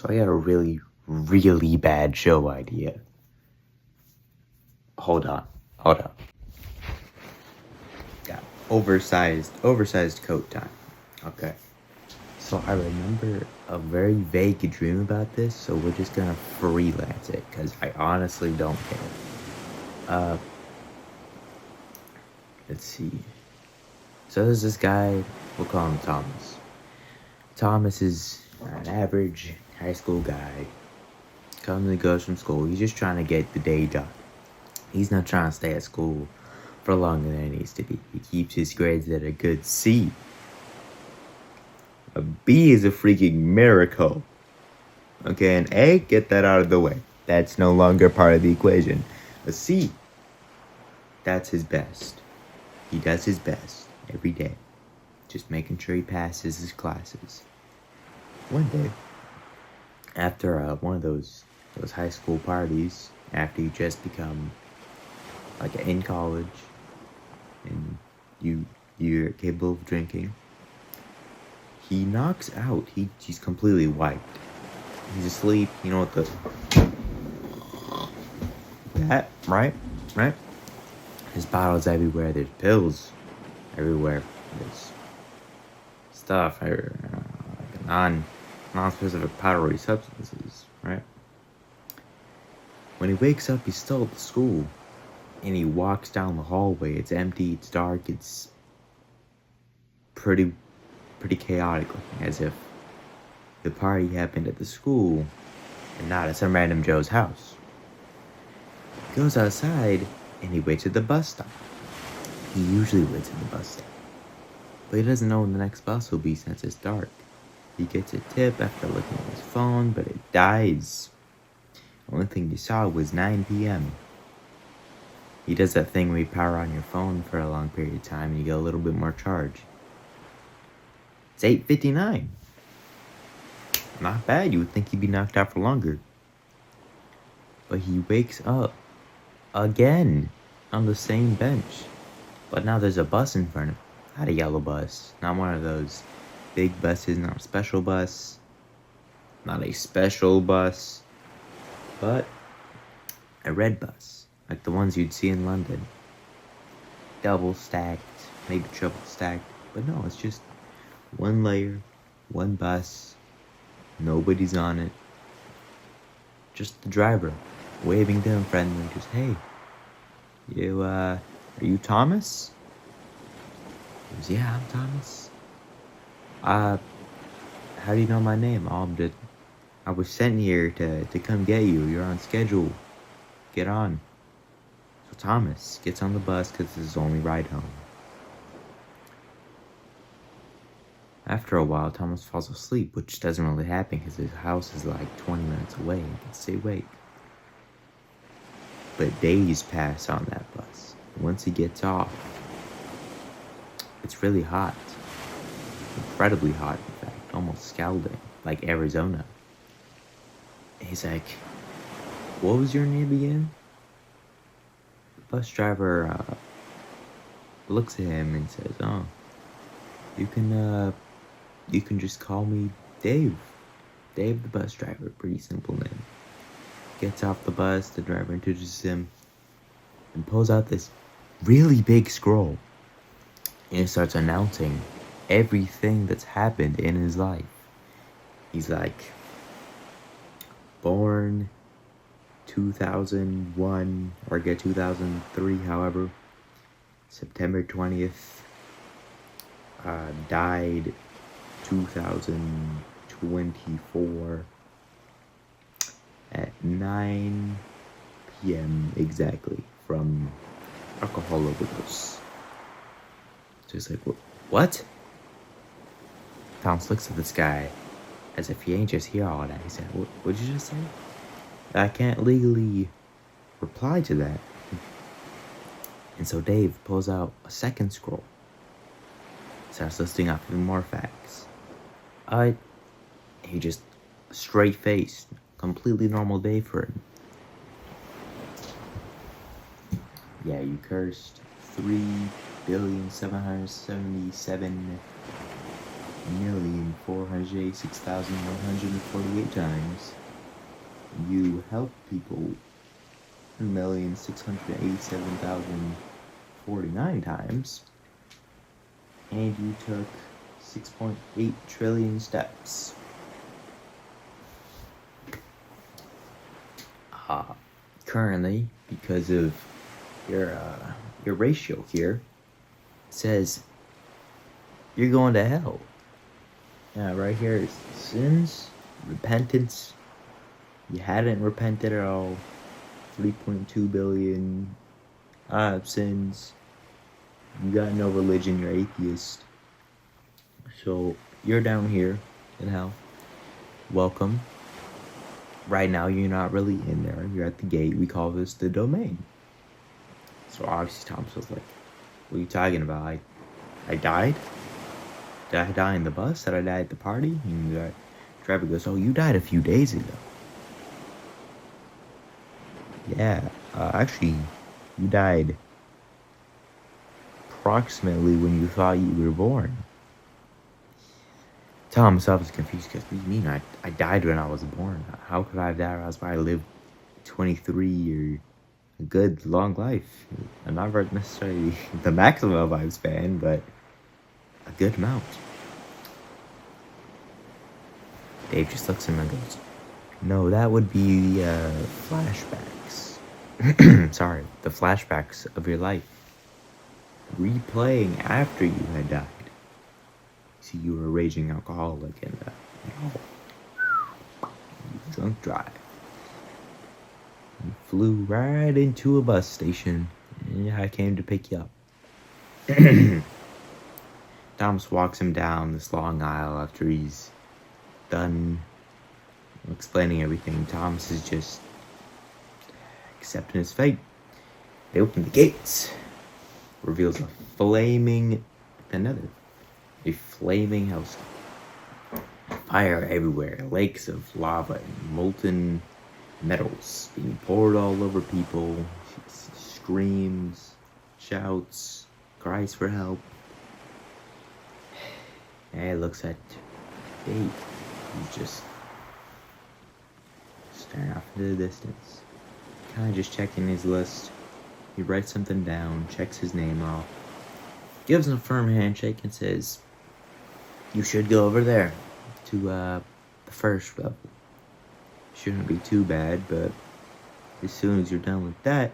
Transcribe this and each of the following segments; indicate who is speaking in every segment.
Speaker 1: So I got a really, really bad show idea. Hold on. Yeah, oversized coat time. Okay. So I remember a very vague dream about this, so we're just gonna freelance it, because I honestly don't care. Let's see. So there's this guy, we'll call him Thomas. Thomas is an average high school guy. Comes and goes from school. He's just trying to get the day done. He's not trying to stay at school for longer than it needs to be. He keeps his grades at a good C. A B is a freaking miracle. Okay, an A, get that out of the way. That's no longer part of the equation. A C, that's his best. He does his best every day. Just making sure he passes his classes. One day, after one of those high school parties, after you just become like in college and you're capable of drinking, he knocks out. He's completely wiped. He's asleep. You know what that, right? There's bottles everywhere. There's pills everywhere. There's stuff, non-specific powdery substances, right? When he wakes up, he's still at the school, and he walks down the hallway. It's empty, it's dark, it's pretty chaotic looking, as if the party happened at the school and not at some random Joe's house. He goes outside and he waits at the bus stop. He usually waits at the bus stop, but he doesn't know when the next bus will be since it's dark. He gets a tip after looking at his phone, but it dies. The only thing he saw was 9 p.m. He does that thing where you power on your phone for a long period of time and you get a little bit more charge. It's 8:59. Not bad. You would think he'd be knocked out for longer. But he wakes up again on the same bench. But now there's a bus in front of him. Not a yellow bus. Not one of those big buses. Not a special bus. Not a special bus. But a red bus. Like the ones you'd see in London. Double stacked. Maybe triple stacked. But no, it's just one layer. One bus. Nobody's on it. Just the driver waving to him friendly. Just, hey, are you Thomas? He goes, yeah, I'm Thomas. How do you know my name? I was sent here to come get you. You're on schedule. Get on. So Thomas gets on the bus because it's his only ride home. After a while, Thomas falls asleep, which doesn't really happen because his house is like 20 minutes away and he can stay awake. But days pass on that bus. Once he gets off, it's really hot. Incredibly hot, in fact. Almost scalding, like Arizona. He's like, what was your name again? The bus driver looks at him and says, oh, you can just call me Dave. Dave the bus driver, pretty simple name. Gets off the bus, the driver introduces him and pulls out this really big scroll. And he starts announcing everything that's happened in his life. He's like, born 2001, or get 2003, however, September 20th, died 2024 at 9 p.m. exactly from alcohol overdose. So he's like, what? Thomas looks at this guy as if he ain't just hear all that. He said, what'd you just say? I can't legally reply to that. And so Dave pulls out a second scroll. Starts listing off even more facts. He just straight-faced, completely normal day for him. Yeah, you cursed 3,777 1,486,148 times. You helped people 1,687,049 times. And you took 6.8 trillion steps. Currently, because of your ratio here, it says you're going to hell. Right here is sins, repentance. You hadn't repented at all. 3.2 billion sins. You got no religion, you're atheist. So you're down here in hell. Welcome. Right now you're not really in there. You're at the gate. We call this the domain. So obviously Thomas was like, what are you talking about? I died? Did I die in the bus? Did I die at the party? And the driver goes, oh, you died a few days ago. Yeah, actually, you died approximately when you thought you were born. Tom himself is confused because, what do you mean? I died when I was born. How could I have died? That's why I lived 23 or a good long life. Not necessarily the maximum lifespan, but a good amount. Dave just looks at him and goes, no, that would be flashbacks. Sorry, the flashbacks of your life. Replaying after you had died. See, you were a raging alcoholic and you drunk drive. You flew right into a bus station and I came to pick you up. Thomas walks him down this long aisle after he's done explaining everything. Thomas is just accepting his fate. They open the gates. Reveals a flaming hellstorm. Fire everywhere. Lakes of lava and molten metals being poured all over people. Screams, shouts, cries for help. And looks at Dave. He's just staring off into the distance. Kind of just checking his list. He writes something down, checks his name off, gives him a firm handshake and says, you should go over there to the first level. Shouldn't be too bad, but as soon as you're done with that,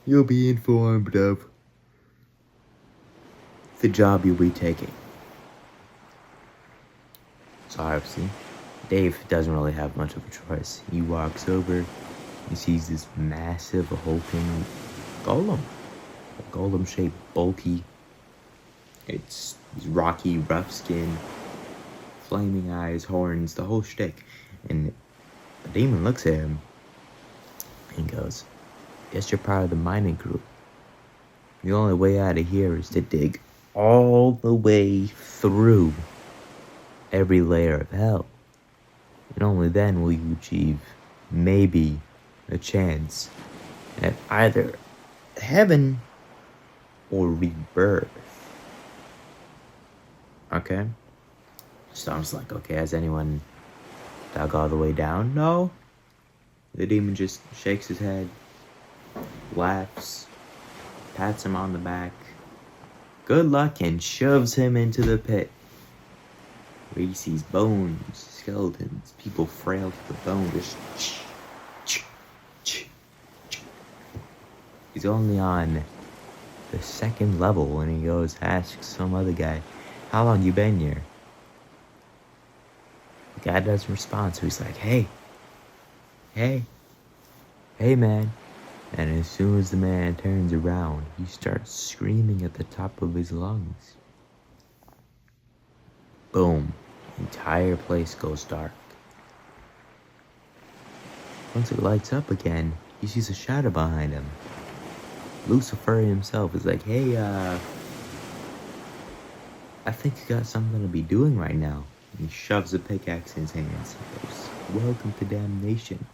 Speaker 1: you'll be informed of the job you'll be taking. So obviously, Dave doesn't really have much of a choice. He walks over, he sees this massive hulking golem. A golem-shaped, bulky. It's rocky, rough skin, flaming eyes, horns, the whole shtick. And the demon looks at him and goes, guess you're part of the mining crew. The only way out of here is to dig all the way through every layer of hell. And only then will you achieve, maybe, a chance at either heaven or rebirth. Okay? So I was like, okay, has anyone dug all the way down? No. The demon just shakes his head, laughs, pats him on the back, good luck, and shoves him into the pit. Where he sees bones, skeletons, people frail to the bone, just he's only on the second level when he goes asks some other guy, how long you been here? The guy doesn't respond, so he's like, hey man. And as soon as the man turns around, he starts screaming at the top of his lungs. Boom. Entire place goes dark. Once it lights up again, he sees a shadow behind him. Lucifer himself is like, hey, I think you got something to be doing right now. And he shoves a pickaxe in his hands and goes, welcome to damnation.